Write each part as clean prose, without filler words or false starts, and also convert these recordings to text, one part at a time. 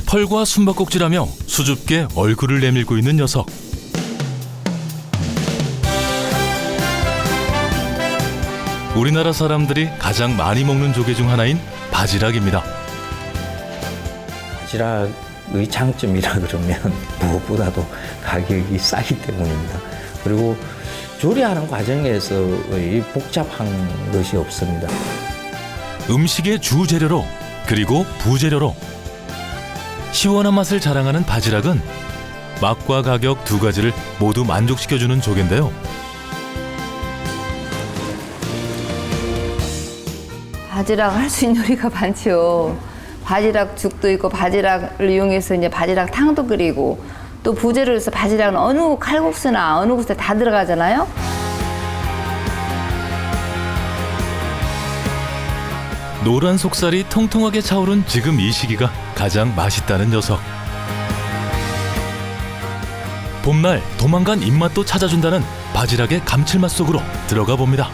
펄과 숨바꼭질하며 수줍게 얼굴을 내밀고 있는 녀석. 우리나라 사람들이 가장 많이 먹는 조개 중 하나인 바지락입니다. 바지락의 장점이라 그러면 무엇보다도 가격이 싸기 때문입니다. 그리고 조리하는 과정에서의 복잡한 것이 없습니다. 음식의 주재료로 그리고 부재료로 시원한 맛을 자랑하는 바지락은 맛과 가격 두 가지를 모두 만족시켜주는 조개인데요. 바지락 할 수 있는 요리가 많죠. 바지락 죽도 있고 바지락을 이용해서 이제 바지락 탕도 끓이고 또 부재료로 해서 바지락은 어느 칼국수나 어느 곳에 다 들어가잖아요. 노란 속살이 통통하게 차오른 지금 이 시기가 가장 맛있다는 녀석. 봄날 도망간 입맛도 찾아준다는 바지락의 감칠맛 속으로 들어가 봅니다.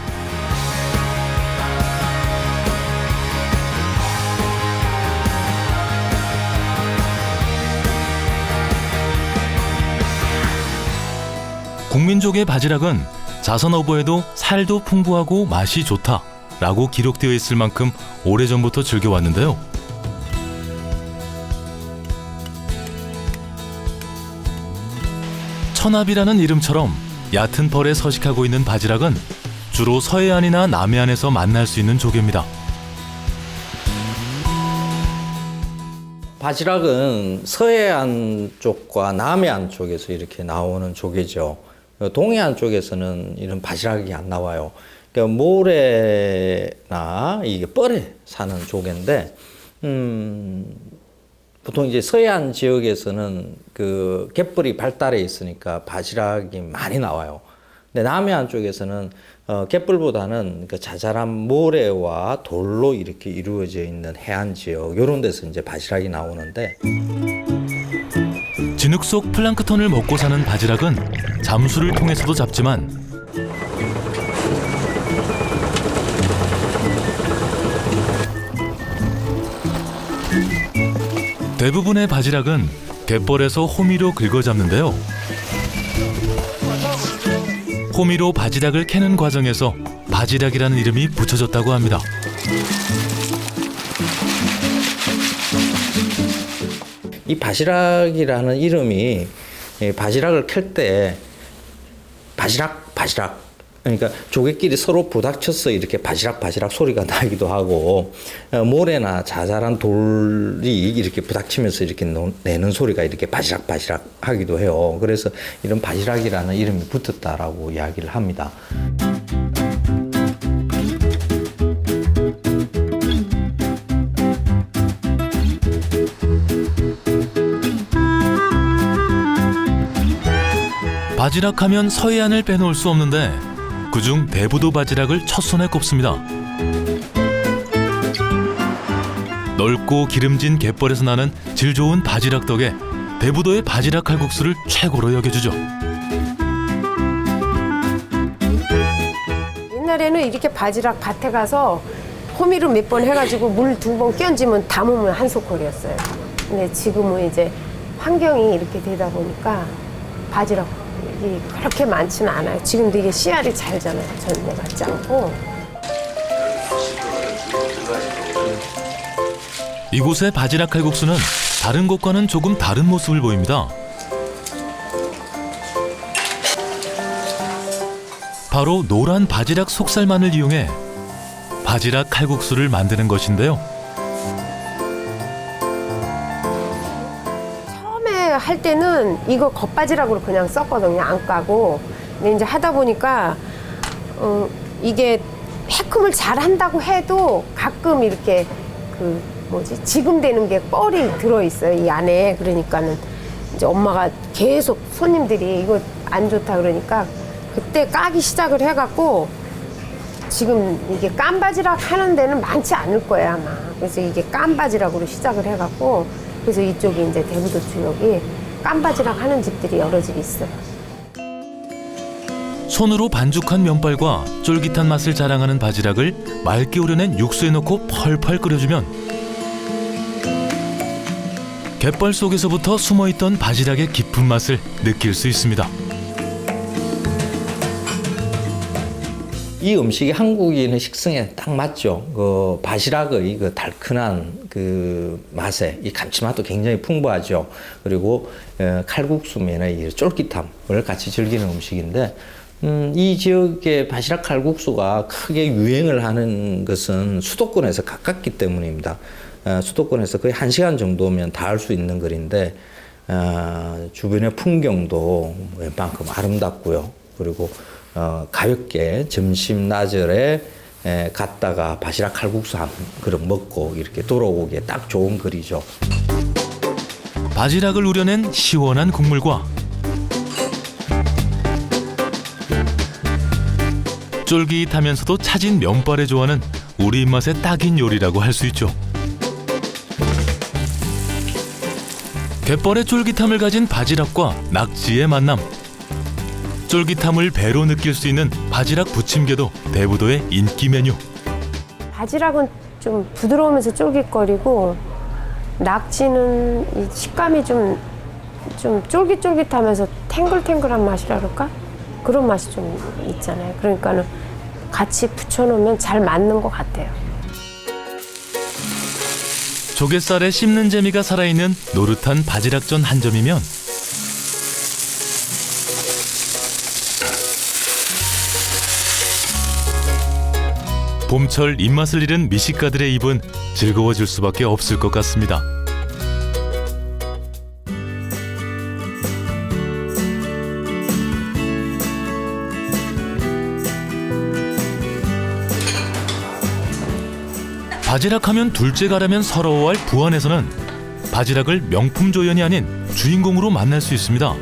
국민족의 바지락은 자선어부에도 살도 풍부하고 맛이 좋다라고 기록되어 있을 만큼 오래전부터 즐겨왔는데요. 천합이라는 이름처럼 얕은 펄에 서식하고 있는 바지락은 주로 서해안이나 남해안에서 만날 수 있는 조개입니다. 바지락은 서해안 쪽과 남해안 쪽에서 이렇게 나오는 조개죠. 동해안 쪽에서는 이런 바지락이 안 나와요. 그러니까 모래나 이게 뻘에 사는 조개인데, 보통 이제 서해안 지역에서는 그 갯벌이 발달해 있으니까 바지락이 많이 나와요. 근데 남해안 쪽에서는 갯벌보다는 그 자잘한 모래와 돌로 이렇게 이루어져 있는 해안 지역, 이런 데서 이제 바지락이 나오는데, 진흙 속 플랑크톤을 먹고 사는 바지락은 잠수를 통해서도 잡지만 대부분의 바지락은 갯벌에서 호미로 긁어 잡는데요. 호미로 바지락을 캐는 과정에서 바지락이라는 이름이 붙여졌다고 합니다. 이 바지락이라는 이름이 바지락을 캘 때 바지락 그러니까 조개끼리 서로 부닥쳐서 이렇게 바지락 소리가 나기도 하고, 모래나 자잘한 돌이 이렇게 부닥치면서 이렇게 내는 소리가 이렇게 바지락 하기도 해요. 그래서 이런 바지락이라는 이름이 붙었다라고 이야기를 합니다. 바지락 하면 서해안을 빼놓을 수 없는데 그중 대부도 바지락을 첫손에 꼽습니다. 넓고 기름진 갯벌에서 나는 질 좋은 바지락 덕에 대부도의 바지락 칼국수를 최고로 여겨주죠. 옛날에는 이렇게 바지락 밭에 가서 호미로 몇 번 해가지고 물 2번 끼얹으면 담으면 한 소콜이었어요. 근데 지금은 이제 환경이 이렇게 되다 보니까 바지락이 그렇게 많지는 않아요. 지금도 이게 씨알이 잘잖아요. 전에 같지 않고. 이곳의 바지락 칼국수는 다른 곳과는 조금 다른 모습을 보입니다. 바로 노란 바지락 속살만을 이용해 바지락 칼국수를 만드는 것인데요. 처음에 할 때는 이거 겉바지락으로 그냥 썼거든요. 안 까고. 근데 이제 하다 보니까 이게 해큼을 잘 한다고 해도 가끔 이렇게 지금 되는 게 뻘이 들어있어요. 이 안에. 그러니까는 이제 엄마가 계속 손님들이 이거 안 좋다 그러니까 그때 까기 시작을 해갖고 지금 이게 깐바지락 하는 데는 많지 않을 거예요, 아마. 그래서 이게 깐바지락으로 시작을 해갖고 그래서 이쪽이 이제 대부도 지역이 깐바지락 하는 집들이 여러 집 있어요. 손으로 반죽한 면발과 쫄깃한 맛을 자랑하는 바지락을 맑게 우려낸 육수에 넣고 펄펄 끓여주면 갯벌 속에서부터 숨어있던 바지락의 깊은 맛을 느낄 수 있습니다. 이 음식이 한국인의 식성에 딱 맞죠. 그 바지락의 그 달큰한 그 맛에 이 감칠맛도 굉장히 풍부하죠. 그리고 칼국수면의 이 쫄깃함을 같이 즐기는 음식인데, 이 지역의 바지락 칼국수가 크게 유행을 하는 것은 수도권에서 가깝기 때문입니다. 수도권에서 거의 1시간 정도면 닿을 수 있는 거리인데, 주변의 풍경도 웬만큼 아름답고요. 그리고 가볍게 점심 나절에 갔다가 바지락 칼국수 한 그릇 먹고 이렇게 돌아오기에 딱 좋은 거리죠. 바지락을 우려낸 시원한 국물과 쫄깃하면서도 차진 면발에 좋아하는 우리 입맛에 딱인 요리라고 할 수 있죠. 갯벌의 쫄깃함을 가진 바지락과 낙지의 만남. 쫄깃함을 배로 느낄 수 있는 바지락 부침개도 대부도의 인기 메뉴. 바지락은 좀 부드러우면서 쫄깃거리고 낙지는 이 식감이 좀 쫄깃쫄깃하면서 탱글탱글한 맛이라 그럴까? 그런 맛이 좀 있잖아요. 그러니까는 같이 부쳐놓으면 잘 맞는 것 같아요. 조갯살에 씹는 재미가 살아있는 노릇한 바지락전 한 점이면 봄철 입맛을 잃은 미식가들의 입은 즐거워질 수밖에 없을 것 같습니다. 바지락하면 둘째가라면 서러워할 부안에서는 바지락을 명품 조연이 아닌 주인공으로 만날 수 있습니다.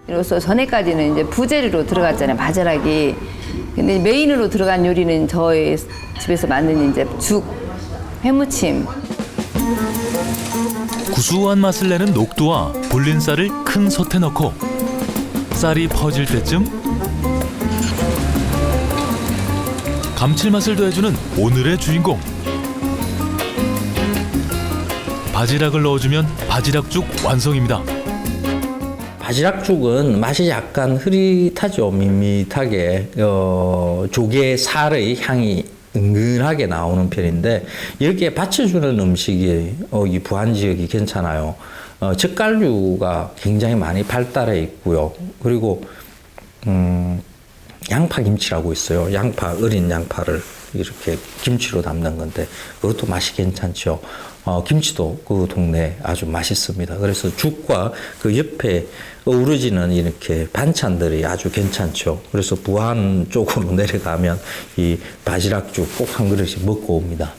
이로써 전에까지는 이제 부재료로 들어갔잖아요, 바지락이. 근데 메인으로 들어간 요리는 저희 집에서 만든 이제 죽, 회무침. 구수한 맛을 내는 녹두와 불린 쌀을 큰 솥에 넣고 쌀이 퍼질 때쯤 감칠맛을 더해주는 오늘의 주인공. 바지락을 넣어주면 바지락죽 완성입니다. 바지락죽은 맛이 약간 흐릿하죠. 밋밋하게 조개 살의 향이 은근하게 나오는 편인데, 이렇게 받쳐주는 음식이 이 부안 지역이 괜찮아요. 젓갈류가 굉장히 많이 발달해 있고요. 그리고 양파김치라고 있어요. 어린 양파를 이렇게 김치로 담는 건데 그것도 맛이 괜찮죠. 김치도 그 동네 아주 맛있습니다. 그래서 죽과 그 옆에 어우러지는 이렇게 반찬들이 아주 괜찮죠. 그래서 부안 쪽으로 내려가면 이 바지락죽 꼭 한 그릇씩 먹고 옵니다.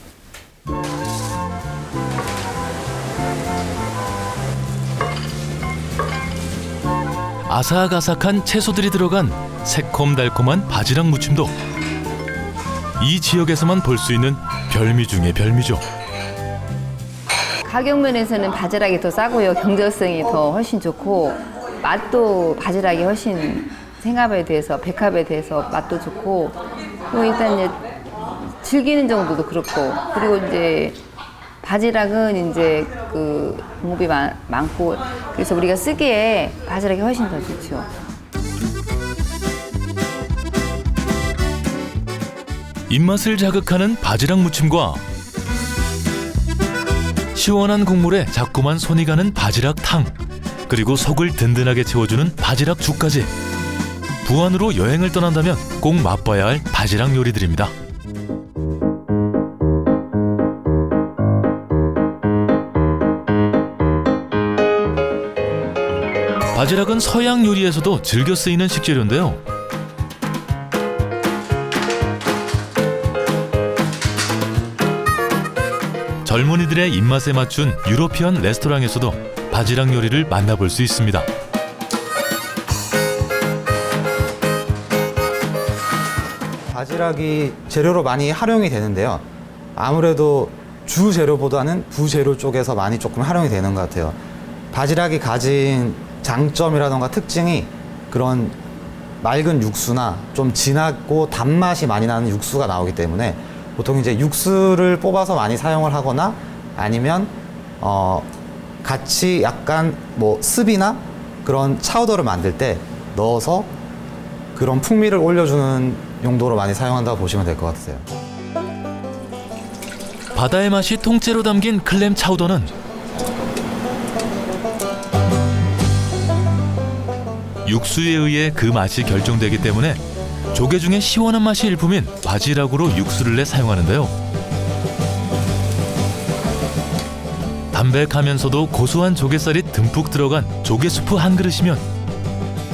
아삭아삭한 채소들이 들어간 새콤달콤한 바지락 무침도 이 지역에서만 볼 수 있는 별미 중의 별미죠. 가격 면에서는 바지락이 더 싸고요. 경제성이 더 훨씬 좋고, 맛도 바지락이 훨씬 생합에 대해서, 백합에 대해서 맛도 좋고, 또 일단 이제 즐기는 정도도 그렇고, 그리고 이제 바지락은 이제 그 공급이 많고, 그래서 우리가 쓰기에 바지락이 훨씬 더 좋죠. 입맛을 자극하는 바지락 무침과 시원한 국물에 자꾸만 손이 가는 바지락탕, 그리고 속을 든든하게 채워주는 바지락죽까지. 부안으로 여행을 떠난다면 꼭 맛봐야 할 바지락 요리들입니다. 바지락은 서양 요리에서도 즐겨 쓰이는 식재료인데요. 젊은이들의 입맛에 맞춘 유러피안 레스토랑에서도 바지락 요리를 만나볼 수 있습니다. 바지락이 재료로 많이 활용이 되는데요. 아무래도 주 재료보다는 부재료 쪽에서 많이 조금 활용이 되는 것 같아요. 바지락이 가진 장점이라던가 특징이 그런 맑은 육수나 좀 진하고 단맛이 많이 나는 육수가 나오기 때문에 보통 이제 육수를 뽑아서 많이 사용을 하거나 아니면 같이 약간 뭐 습이나 그런 차우더를 만들 때 넣어서 그런 풍미를 올려주는 용도로 많이 사용한다고 보시면 될 것 같으세요. 바다의 맛이 통째로 담긴 클램 차우더는 육수에 의해 그 맛이 결정되기 때문에 조개 중에 시원한 맛이 일품인 바지락으로 육수를 내 사용하는데요. 담백하면서도 고소한 조갯살이 듬뿍 들어간 조개 수프 한 그릇이면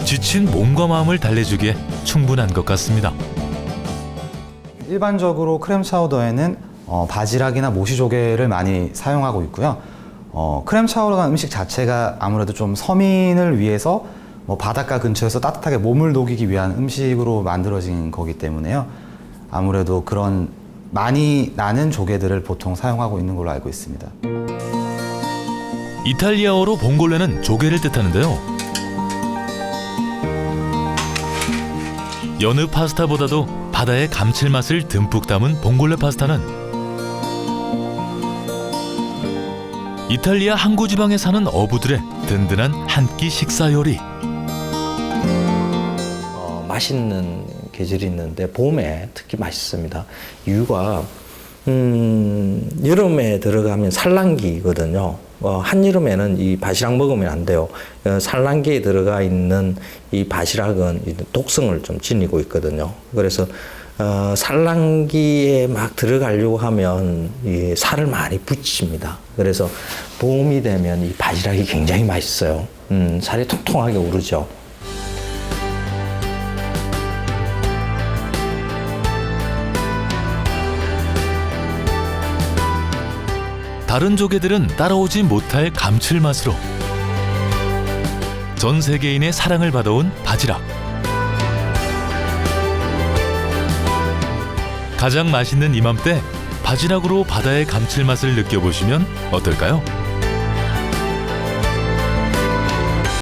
지친 몸과 마음을 달래주기에 충분한 것 같습니다. 일반적으로 크램 차우더에는 바지락이나 모시조개를 많이 사용하고 있고요. 크램 차우더라는 음식 자체가 아무래도 좀 서민을 위해서 뭐 바닷가 근처에서 따뜻하게 몸을 녹이기 위한 음식으로 만들어진 거기 때문에요. 아무래도 그런 많이 나는 조개들을 보통 사용하고 있는 걸로 알고 있습니다. 이탈리아어로 봉골레는 조개를 뜻하는데요. 여느 파스타보다도 바다의 감칠맛을 듬뿍 담은 봉골레 파스타는 이탈리아 항구 지방에 사는 어부들의 든든한 한 끼 식사 요리. 맛있는 계절이 있는데 봄에 특히 맛있습니다. 이유가 여름에 들어가면 산란기거든요. 한여름에는 이 바지락 먹으면 안 돼요. 산란기에 들어가 있는 이 바지락은 독성을 좀 지니고 있거든요. 그래서 산란기에 막 들어가려고 하면 이 살을 많이 붙입니다. 그래서 봄이 되면 이 바지락이 굉장히 맛있어요. 살이 통통하게 오르죠. 다른 조개들은 따라오지 못할 감칠맛으로 전 세계인의 사랑을 받아온 바지락. 가장 맛있는 이맘때 바지락으로 바다의 감칠맛을 느껴보시면 어떨까요?